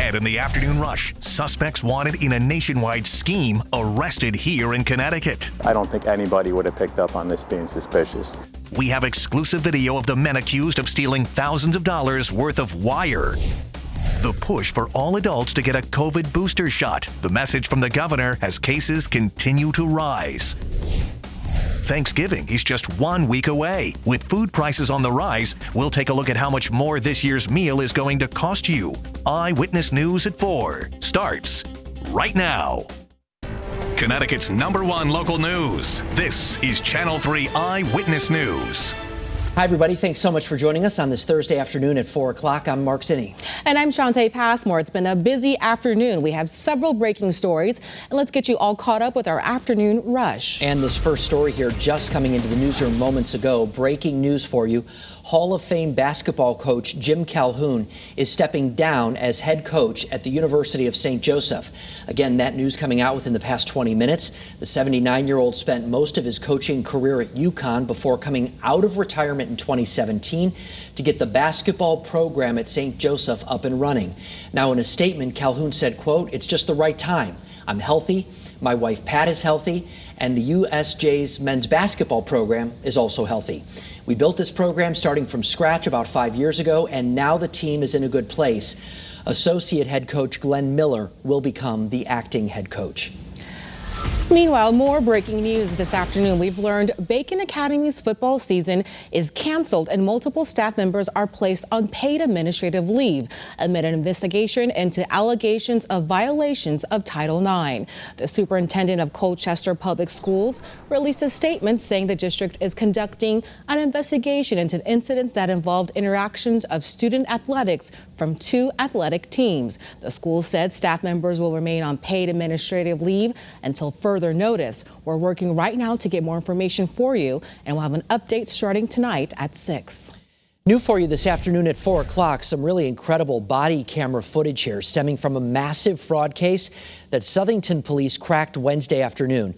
Ahead in the afternoon rush, suspects wanted in a nationwide scheme arrested here in Connecticut. I don't think anybody would have picked up on this being suspicious. We have exclusive video of the men accused of stealing thousands of dollars worth of wire. The push for all adults to get a COVID booster shot. The message from the governor as cases continue to rise. Thanksgiving is just 1 week away. With food prices on the rise, we'll take a look at how much more this year's meal is going to cost you. Eyewitness News at 4 starts right now. Connecticut's #1 local news. This is Channel 3 Eyewitness News. Hi, everybody. Thanks so much for joining us on this Thursday afternoon at 4 o'clock. I'm Mark Zinni. And I'm Shantae Passmore. It's been a busy afternoon. We have several breaking stories, and let's get you all caught up with our afternoon rush. And this first story here just coming into the newsroom moments ago. Breaking news for you. Hall of Fame basketball coach Jim Calhoun is stepping down as head coach at the University of St. Joseph. Again, that news coming out within the past 20 minutes. The 79-year-old spent most of his coaching career at UConn before coming out of retirement in 2017 to get the basketball program at St. Joseph up and running. Now, in a statement, Calhoun said, quote, "It's just the right time. I'm healthy. My wife Pat is healthy, and the USJ's men's basketball program is also healthy. We built this program starting from scratch about 5 years ago, and now the team is in a good place." Associate head coach Glenn Miller will become the acting head coach. Meanwhile, more breaking news this afternoon. We've learned Bacon Academy's football season is canceled and multiple staff members are placed on paid administrative leave amid an investigation into allegations of violations of Title IX. The superintendent of Colchester Public Schools released a statement saying the district is conducting an investigation into incidents that involved interactions of student athletics from 2 athletic teams. The school said staff members will remain on paid administrative leave until further notice. We're working right now to get more information for you, and we'll have an update starting tonight at 6. New for you this afternoon at 4 o'clock, some really incredible body camera footage here stemming from a massive fraud case that Southington police cracked Wednesday afternoon.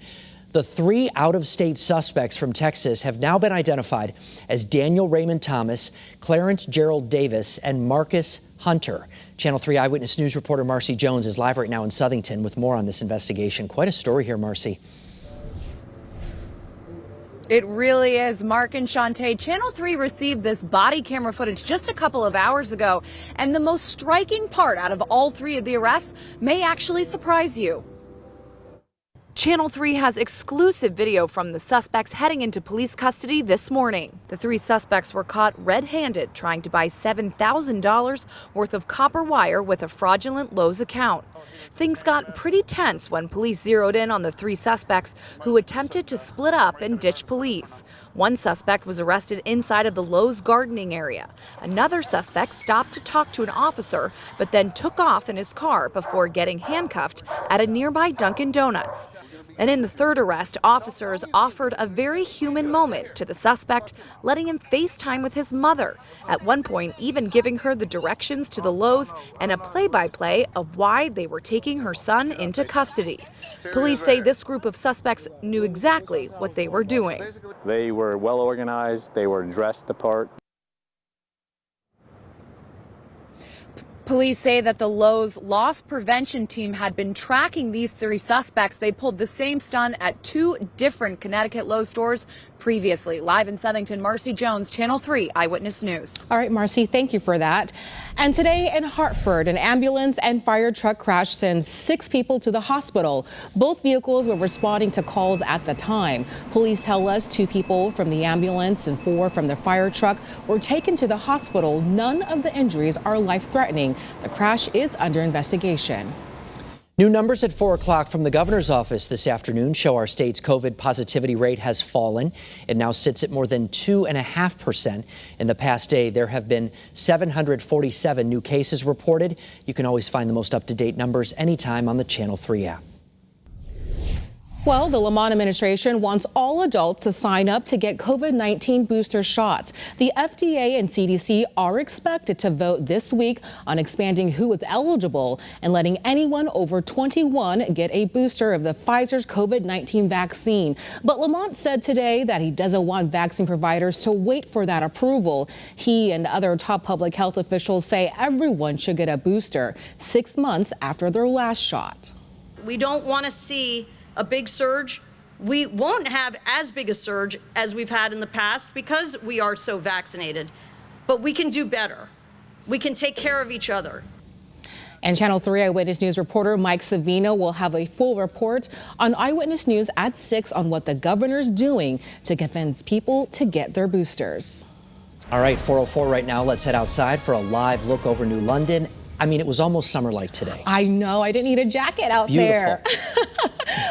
The 3 out-of-state suspects from Texas have now been identified as Daniel Raymond Thomas, Clarence Gerald Davis, and Marcus Hunter. Channel 3 Eyewitness News reporter Marcy Jones is live right now in Southington with more on this investigation. Quite a story here, Marcy. It really is. Mark and Shantae, Channel 3 received this body camera footage just a couple of hours ago, and the most striking part out of all 3 of the arrests may actually surprise you. Channel 3 has exclusive video from the suspects heading into police custody this morning. The 3 suspects were caught red-handed trying to buy $7,000 worth of copper wire with a fraudulent Lowe's account. Things got pretty tense when police zeroed in on the 3 suspects who attempted to split up and ditch police. One suspect was arrested inside of the Lowe's gardening area. Another suspect stopped to talk to an officer, but then took off in his car before getting handcuffed at a nearby Dunkin' Donuts. And in the 3rd arrest, officers offered a very human moment to the suspect, letting him FaceTime with his mother, at one point even giving her the directions to the Lowe's and a play-by-play of why they were taking her son into custody. Police say this group of suspects knew exactly what they were doing. They were well organized, they were dressed the part. Police say that the Lowe's loss prevention team had been tracking these 3 suspects. They pulled the same stunt at 2 different Connecticut Lowe's stores previously. Live in Southington, Marcy Jones, Channel 3 Eyewitness News. All right, Marcy, thank you for that. And today in Hartford, an ambulance and fire truck crash sends 6 people to the hospital. Both vehicles were responding to calls at the time. Police tell us 2 people from the ambulance and 4 from the fire truck were taken to the hospital. None of the injuries are life-threatening. The crash is under investigation. New numbers at 4 o'clock from the governor's office this afternoon show our state's COVID positivity rate has fallen. It now sits at more than 2.5%. In the past day, there have been 747 new cases reported. You can always find the most up-to-date numbers anytime on the Channel 3 app. Well, the Lamont administration wants all adults to sign up to get COVID-19 booster shots. The FDA and CDC are expected to vote this week on expanding who is eligible and letting anyone over 21 get a booster of the Pfizer's COVID-19 vaccine. But Lamont said today that he doesn't want vaccine providers to wait for that approval. He and other top public health officials say everyone should get a booster 6 months after their last shot. We don't want to see a big surge. We won't have as big a surge as we've had in the past because we are so vaccinated, but we can do better. We can take care of each other. And Channel 3 Eyewitness News reporter Mike Savino will have a full report on Eyewitness News at 6 on what the governor's doing to convince people to get their boosters. All right, 4:04 right now. Let's head outside for a live look over New London. I mean, it was almost summer-like today. I know, I didn't need a jacket out there.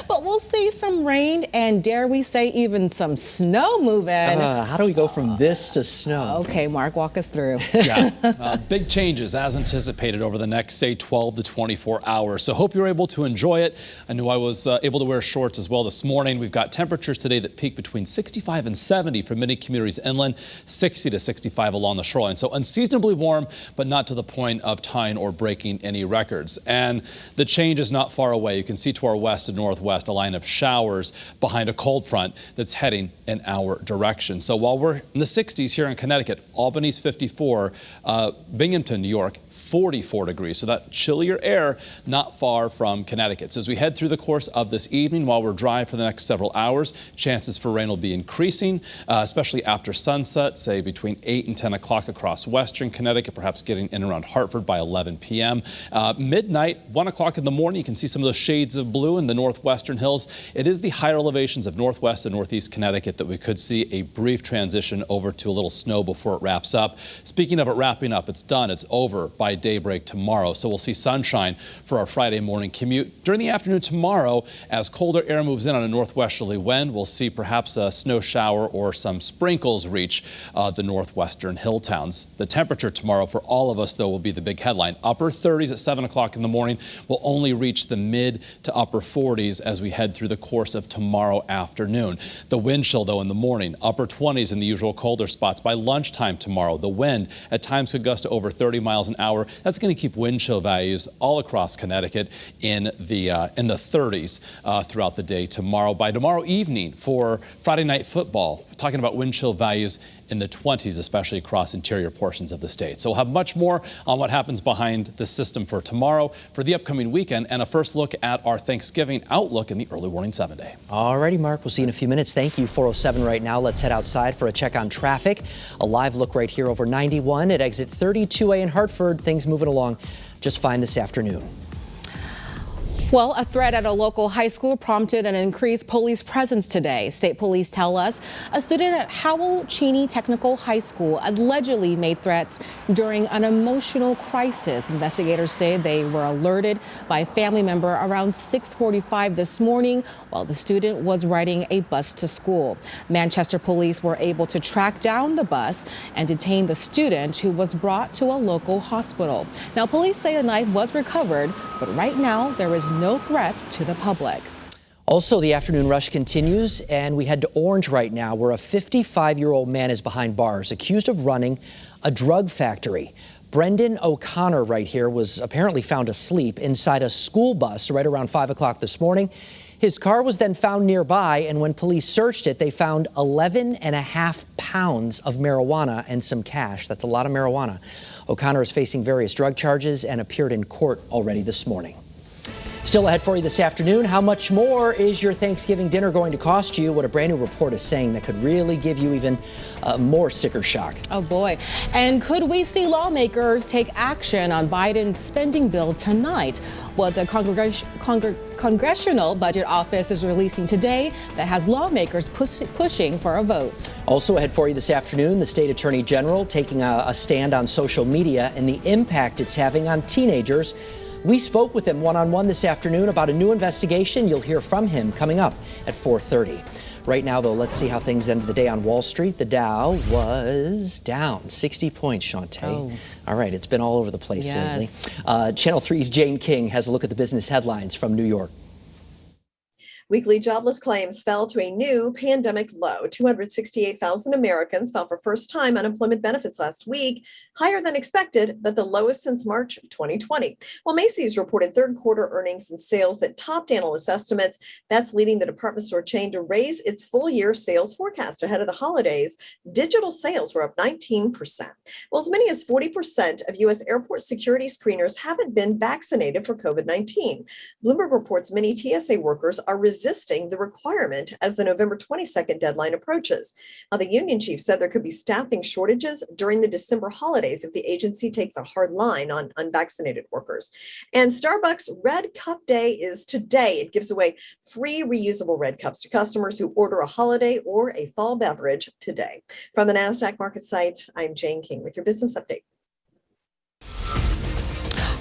But we'll see some rain and, dare we say, even some snow moving. How do we go from this to snow? Okay, Mark, walk us through. Yeah, big changes as anticipated over the next, say, 12 to 24 hours. So hope you're able to enjoy it. I knew I was able to wear shorts as well this morning. We've got temperatures today that peak between 65 and 70 for many communities inland, 60 to 65 along the shoreline. So unseasonably warm, but not to the point of tying or breaking any records. And the change is not far away. You can see to our west and northwest a line of showers behind a cold front that's heading in our direction. So while we're in the 60s here in Connecticut, Albany's 54, Binghamton, New York, 44 degrees. So that chillier air not far from Connecticut. So as we head through the course of this evening while we're dry for the next several hours, chances for rain will be increasing, especially after sunset, say between 8 and 10 o'clock across western Connecticut, perhaps getting in around Hartford by 11 p.m. Midnight, 1 o'clock in the morning, you can see some of those shades of blue in the northwestern hills. It is the higher elevations of northwest and northeast Connecticut that we could see a brief transition over to a little snow before it wraps up. Speaking of it wrapping up, it's done. It's over by daybreak tomorrow. So we'll see sunshine for our Friday morning commute. During the afternoon tomorrow, as colder air moves in on a northwesterly wind, we'll see perhaps a snow shower or some sprinkles reach the northwestern hill towns. The temperature tomorrow for all of us, though, will be the big headline. Upper 30s at 7 o'clock in the morning. Will only reach the mid to upper 40s as we head through the course of tomorrow afternoon. The wind chill, though, in the morning, upper 20s in the usual colder spots. By lunchtime tomorrow, the wind at times could gust to over 30 miles an hour. That's going to keep wind chill values all across Connecticut in the 30s throughout the day tomorrow. By tomorrow evening for Friday night football, we're talking about wind chill values in the 20s, especially across interior portions of the state. So we'll have much more on what happens behind the system for tomorrow, for the upcoming weekend, and a first look at our Thanksgiving outlook in the early warning 7-day. All righty, Mark. We'll see you in a few minutes. Thank you. 4:07 right now. Let's head outside for a check on traffic. A live look right here over 91 at exit 32A in Hartford. Things moving along just fine this afternoon. Well, a threat at a local high school prompted an increased police presence today. State police tell us a student at Howell Cheney Technical High School allegedly made threats during an emotional crisis. Investigators say they were alerted by a family member around 6:45 this morning while the student was riding a bus to school. Manchester police were able to track down the bus and detain the student, who was brought to a local hospital. Now, police say a knife was recovered, but right now there is no threat to the public. Also, the afternoon rush continues, and we head to Orange right now, where a 55-year-old man is behind bars, accused of running a drug factory. Brendan O'Connor right here was apparently found asleep inside a school bus right around 5 o'clock this morning. His car was then found nearby, and when police searched it, they found 11.5 pounds of marijuana and some cash. That's a lot of marijuana. O'Connor is facing various drug charges and appeared in court already this morning. Still ahead for you this afternoon, how much more is your Thanksgiving dinner going to cost you? What a brand new report is saying that could really give you even more sticker shock. Oh boy. And could we see lawmakers take action on Biden's spending bill tonight? What the Congressional Budget Office is releasing today that has lawmakers pushing for a vote. Also ahead for you this afternoon, the state attorney general taking a stand on social media and the impact it's having on teenagers. We spoke with him one-on-one this afternoon about a new investigation. You'll hear from him coming up at 4:30. Right now, though, let's see how things ended the day on Wall Street. The Dow was down 60 points, Shantae. Oh. All right, it's been all over the place Yes. lately. Channel 3's Jane King has a look at the business headlines from New York. Weekly jobless claims fell to a new pandemic low. 268,000 Americans filed for first-time unemployment benefits last week, higher than expected, but the lowest since March of 2020. While Macy's reported third quarter earnings and sales that topped analyst estimates, that's leading the department store chain to raise its full-year sales forecast ahead of the holidays. Digital sales were up 19%. Well, as many as 40% of U.S. airport security screeners haven't been vaccinated for COVID-19. Bloomberg reports many TSA workers are resisting the requirement as the November 22nd deadline approaches. Now, the union chief said there could be staffing shortages during the December holidays if the agency takes a hard line on unvaccinated workers. And Starbucks Red Cup Day is today. It gives away free reusable red cups to customers who order a holiday or a fall beverage today. From the NASDAQ market site, I'm Jane King with your business update.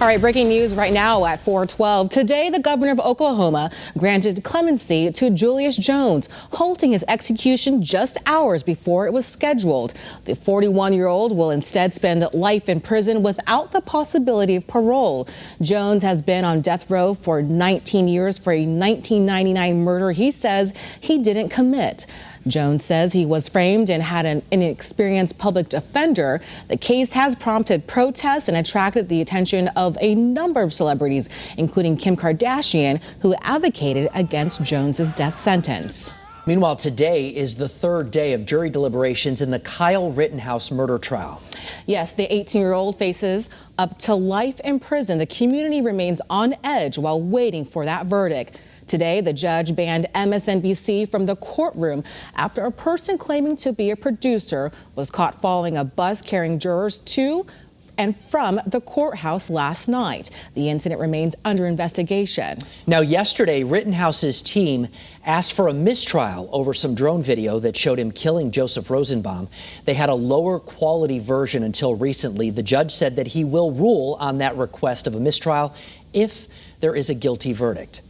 All right, breaking news right now at 4:12. Today, the governor of Oklahoma granted clemency to Julius Jones, halting his execution just hours before it was scheduled. The 41-year-old will instead spend life in prison without the possibility of parole. Jones has been on death row for 19 years for a 1999 murder he says he didn't commit. Jones says he was framed and had an inexperienced public defender. The case has prompted protests and attracted the attention of a number of celebrities, including Kim Kardashian, who advocated against Jones's death sentence. Meanwhile, today is the third day of jury deliberations in the Kyle Rittenhouse murder trial. Yes, the 18-year-old faces up to life in prison. The community remains on edge while waiting for that verdict. Today, the judge banned MSNBC from the courtroom after a person claiming to be a producer was caught following a bus carrying jurors to and from the courthouse last night. The incident remains under investigation. Now, yesterday, Rittenhouse's team asked for a mistrial over some drone video that showed him killing Joseph Rosenbaum. They had a lower quality version until recently. The judge said that he will rule on that request of a mistrial if there is a guilty verdict.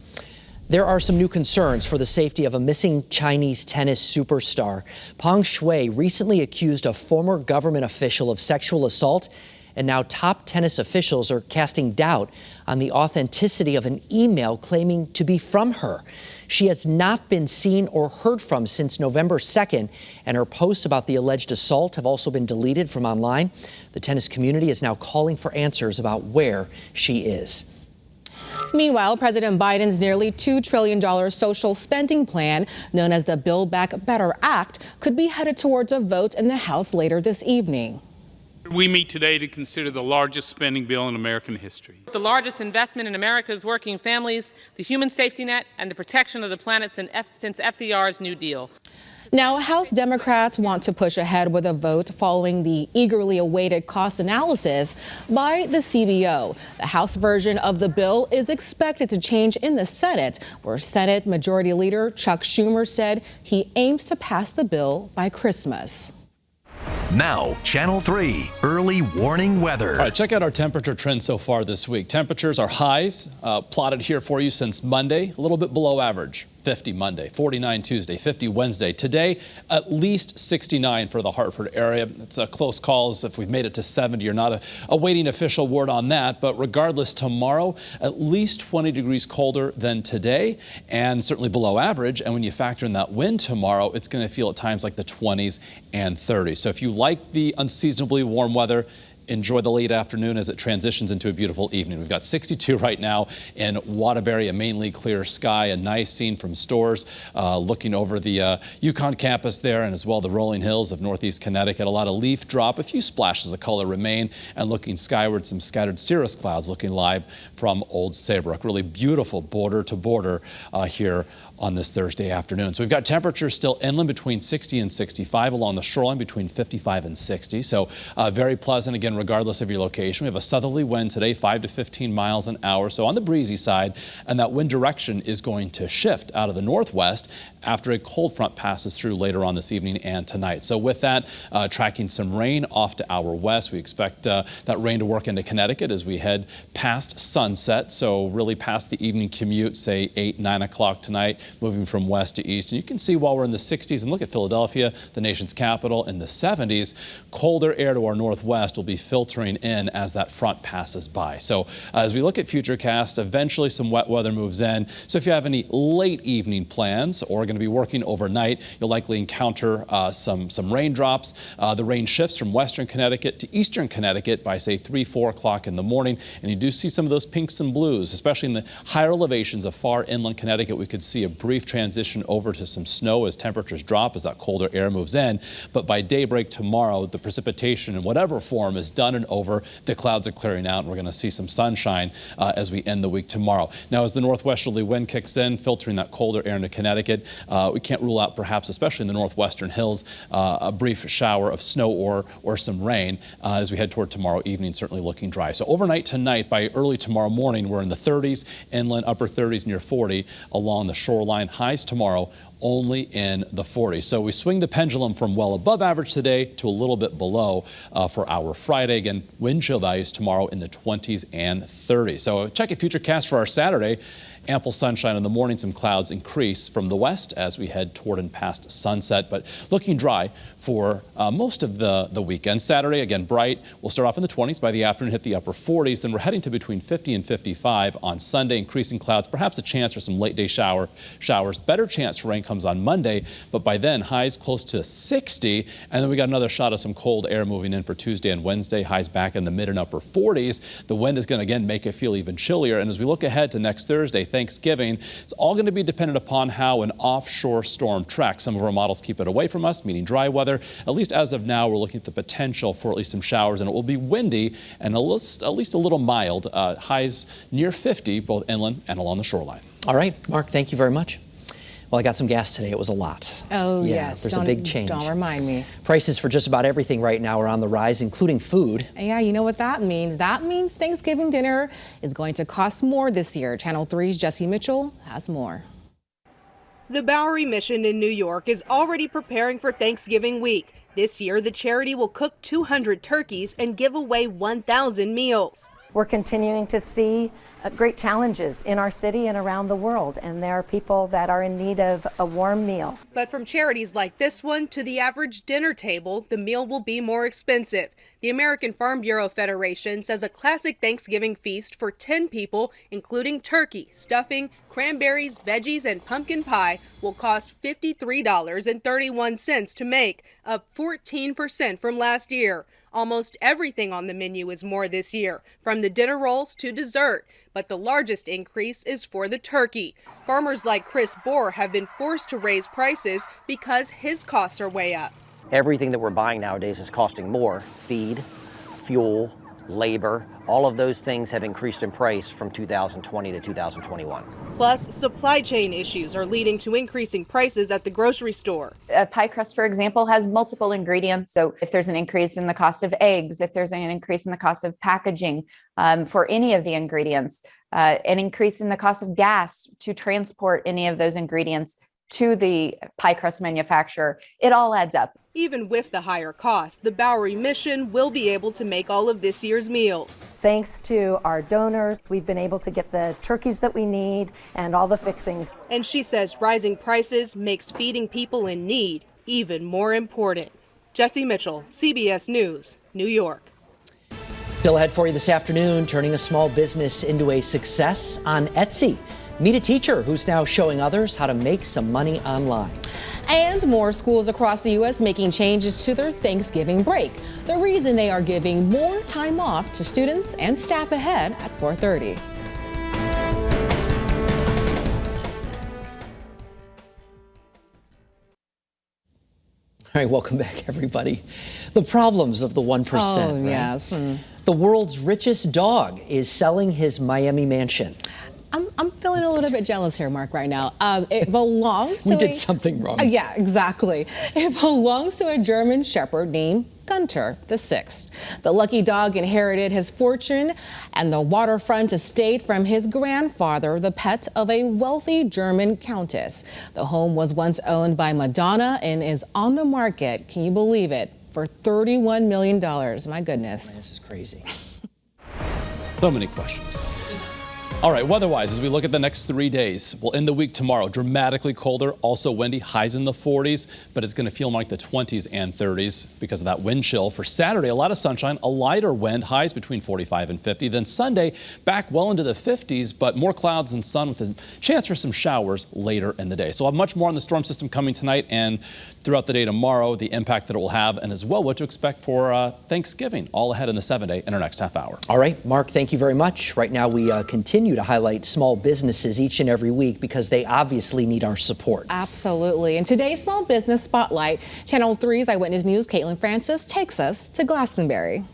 There are some new concerns for the safety of a missing Chinese tennis superstar. Peng Shuai recently accused a former government official of sexual assault, and now top tennis officials are casting doubt on the authenticity of an email claiming to be from her. She has not been seen or heard from since November 2nd, and her posts about the alleged assault have also been deleted from online. The tennis community is now calling for answers about where she is. Meanwhile, President Biden's nearly $2 trillion social spending plan, known as the Build Back Better Act, could be headed towards a vote in the House later this evening. We meet today to consider the largest spending bill in American history. The largest investment in America's working families, the human safety net, and the protection of the planet since FDR's New Deal. Now, House Democrats want to push ahead with a vote following the eagerly awaited cost analysis by the CBO. The House version of the bill is expected to change in the Senate, where Senate Majority Leader Chuck Schumer said he aims to pass the bill by Christmas. Now, Channel 3 early warning weather. All right, check out our temperature trend so far this week. Temperatures are highs plotted here for you since Monday, a little bit below average. 50 Monday, 49 Tuesday, 50 Wednesday. Today, at least 69 for the Hartford area. It's a close calls if we've made it to 70. You're not awaiting official word on that. But regardless, tomorrow, at least 20 degrees colder than today and certainly below average. And when you factor in that wind tomorrow, it's going to feel at times like the 20s and 30s. So if you like the unseasonably warm weather, enjoy the late afternoon as it transitions into a beautiful evening. We've got 62 right now in Waterbury, a mainly clear sky, a nice scene from Stores, looking over the Yukon campus there, and as well the rolling hills of northeast Connecticut. A lot of leaf drop, a few splashes of color remain, and looking skyward, some scattered cirrus clouds looking live from Old Saybrook. Really beautiful border to border here on this Thursday afternoon. So we've got temperatures still inland between 60 and 65, along the shoreline between 55 and 60. So very pleasant, again, regardless of your location. We have a southerly wind today, 5 to 15 miles an hour. So on the breezy side, and that wind direction is going to shift out of the northwest after a cold front passes through later on this evening and tonight. So with that, tracking some rain off to our west. We expect that rain to work into Connecticut as we head past sunset. So really past the evening commute, say 8, 9 o'clock tonight, moving from west to east. And you can see while we're in the 60s, and look at Philadelphia, the nation's capital, in the 70s, colder air to our northwest will be filtering in as that front passes by. So as we look at Futurecast, eventually some wet weather moves in. So if you have any late evening plans or are going to be working overnight, you'll likely encounter some raindrops. The rain shifts from western Connecticut to eastern Connecticut by, say, 3-4 o'clock in the morning. And you do see some of those pinks and blues, especially in the higher elevations of far inland Connecticut. We could see a brief transition over to some snow as temperatures drop, as that colder air moves in. But by daybreak tomorrow, the precipitation in whatever form is done and over. The clouds are clearing out, and we're going to see some sunshine as we end the week tomorrow. Now, as the northwesterly wind kicks in, filtering that colder air into Connecticut, we can't rule out, perhaps, especially in the northwestern hills, a brief shower of snow or some rain as we head toward tomorrow evening, certainly looking dry. So overnight tonight, by early tomorrow morning, we're in the 30s, inland upper 30s, near 40 along the shoreline. Highs tomorrow only in the 40s. So we swing the pendulum from well above average today to a little bit below for our Friday. Again, wind chill values tomorrow in the 20s and 30s. So check your Futurecast for our Saturday. Ample sunshine in the morning, some clouds increase from the west as we head toward and past sunset, but looking dry for most of the weekend. Saturday, again, bright. We'll start off in the 20s, by the afternoon hit the upper 40s, then we're heading to between 50 and 55 on Sunday, increasing clouds, perhaps a chance for some late day showers. Better chance for rain comes on Monday, but by then highs close to 60, and then we got another shot of some cold air moving in for Tuesday and Wednesday, highs back in the mid and upper 40s. The wind is going to again make it feel even chillier, and as we look ahead to next Thursday, Thanksgiving, it's all going to be dependent upon how an offshore storm tracks. Some of our models keep it away from us, meaning dry weather. At least as of now, we're looking at the potential for at least some showers, and it will be windy and at least a little mild. Highs near 50, both inland and along the shoreline. All right, Mark, thank you very much. Well, I got some gas today. It was a lot. Oh, yeah, yes. There's a big change. Don't remind me. Prices for just about everything right now are on the rise, including food. Yeah, you know what that means? That means Thanksgiving dinner is going to cost more this year. Channel 3's Jesse Mitchell has more. The Bowery Mission in New York is already preparing for Thanksgiving week. This year, the charity will cook 200 turkeys and give away 1,000 meals. We're continuing to see great challenges in our city and around the world, and there are people that are in need of a warm meal. But from charities like this one to the average dinner table, the meal will be more expensive. The American Farm Bureau Federation says a classic Thanksgiving feast for 10 people, including turkey, stuffing, cranberries, veggies, and pumpkin pie, will cost $53.31 to make, up 14% from last year. Almost everything on the menu is more this year, from the dinner rolls to dessert. But the largest increase is for the turkey. Farmers like Chris Bohr have been forced to raise prices because his costs are way up. Everything that we're buying nowadays is costing more. Feed, fuel, labor, all of those things have increased in price from 2020 to 2021. Plus, supply chain issues are leading to increasing prices at the grocery store. A pie crust, for example, has multiple ingredients. So if there's an increase in the cost of eggs, if there's an increase in the cost of packaging for any of the ingredients, an increase in the cost of gas to transport any of those ingredients to the pie crust manufacturer, it all adds up. Even with the higher cost, the Bowery Mission will be able to make all of this year's meals. Thanks to our donors, we've been able to get the turkeys that we need and all the fixings. And she says rising prices makes feeding people in need even more important. Jesse Mitchell, CBS News, New York. Still ahead for you this afternoon, turning a small business into a success on Etsy. Meet a teacher who's now showing others how to make some money online. And more schools across the U.S. making changes to their Thanksgiving break. The reason they are giving more time off to students and staff ahead at 4:30. All right, welcome back, everybody. The problems of the 1%. Oh, right? yes. The world's richest dog is selling his Miami mansion. I'm feeling a little bit jealous here, Mark, right now. It belongs to We did something wrong. Yeah, exactly. It belongs to a German shepherd named Gunter VI. The lucky dog inherited his fortune and the waterfront estate from his grandfather, the pet of a wealthy German countess. The home was once owned by Madonna and is on the market, can you believe it, for $31 million. My goodness. This is crazy. So many questions. All right, weather-wise, as we look at the next 3 days, we'll end the week tomorrow. Dramatically colder, also windy, highs in the 40s, but it's going to feel like the 20s and 30s because of that wind chill. For Saturday, a lot of sunshine, a lighter wind, highs between 45 and 50. Then Sunday, back well into the 50s, but more clouds and sun with a chance for some showers later in the day. So we'll have much more on the storm system coming tonight and throughout the day tomorrow, the impact that it will have, and as well what to expect for Thanksgiving, all ahead in the 7-day in our next half hour. All right, Mark, thank you very much. Right now, we continue to highlight small businesses each and every week because they obviously need our support. Absolutely. In today's Small Business Spotlight, Channel 3's Eyewitness News' Caitlin Francis takes us to Glastonbury.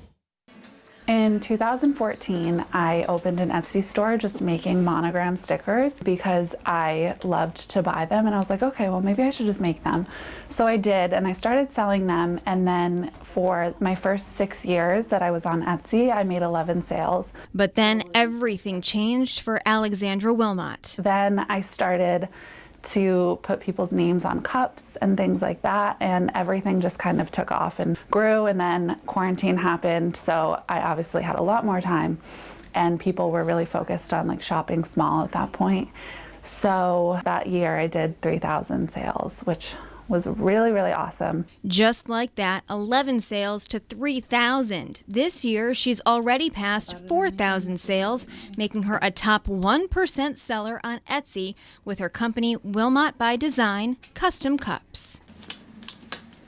In 2014, I opened an Etsy store just making monogram stickers because I loved to buy them, and I was like, okay, well, maybe I should just make them. So I did, and I started selling them, and then for my first 6 years that I was on Etsy, I made 11 sales. But then everything changed for Alexandra Wilmot. Then I started to put people's names on cups and things like that, and everything just kind of took off and grew, and then quarantine happened, so I obviously had a lot more time, and people were really focused on like shopping small at that point. So that year I did 3,000 sales, which was really, really awesome. Just like that, 11 sales to 3,000. This year, she's already passed 4,000 sales, making her a top 1% seller on Etsy with her company Wilmot by Design Custom Cups.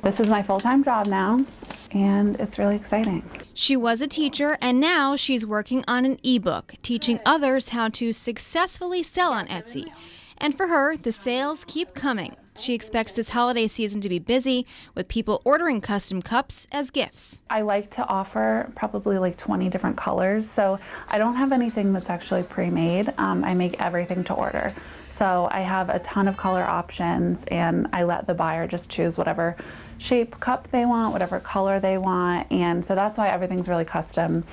This is my full-time job now, and it's really exciting. She was a teacher, and now she's working on an ebook, teaching others how to successfully sell on Etsy. And for her, the sales keep coming. She expects this holiday season to be busy with people ordering custom cups as gifts. I like to offer probably like 20 different colors, so I don't have anything that's actually pre-made. I make everything to order. So I have a ton of color options, and I let the buyer just choose whatever shape cup they want, whatever color they want, and so that's why everything's really custom.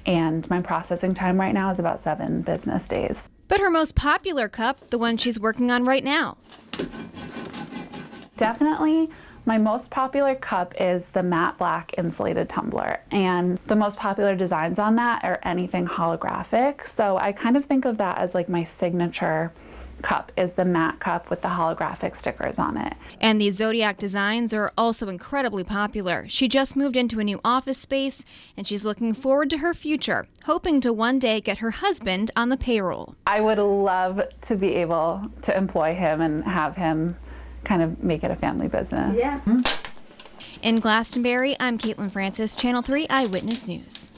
And my processing time right now is about 7 business days. But her most popular cup, the one she's working on right now. Definitely my most popular cup is the matte black insulated tumbler, and the most popular designs on that are anything holographic. So I kind of think of that as like my signature cup is the matte cup with the holographic stickers on it. And these Zodiac designs are also incredibly popular. She just moved into a new office space, and she's looking forward to her future, hoping to one day get her husband on the payroll. I would love to be able to employ him and have him kind of make it a family business. Yeah. In Glastonbury, I'm Caitlin Francis, Channel 3 Eyewitness News.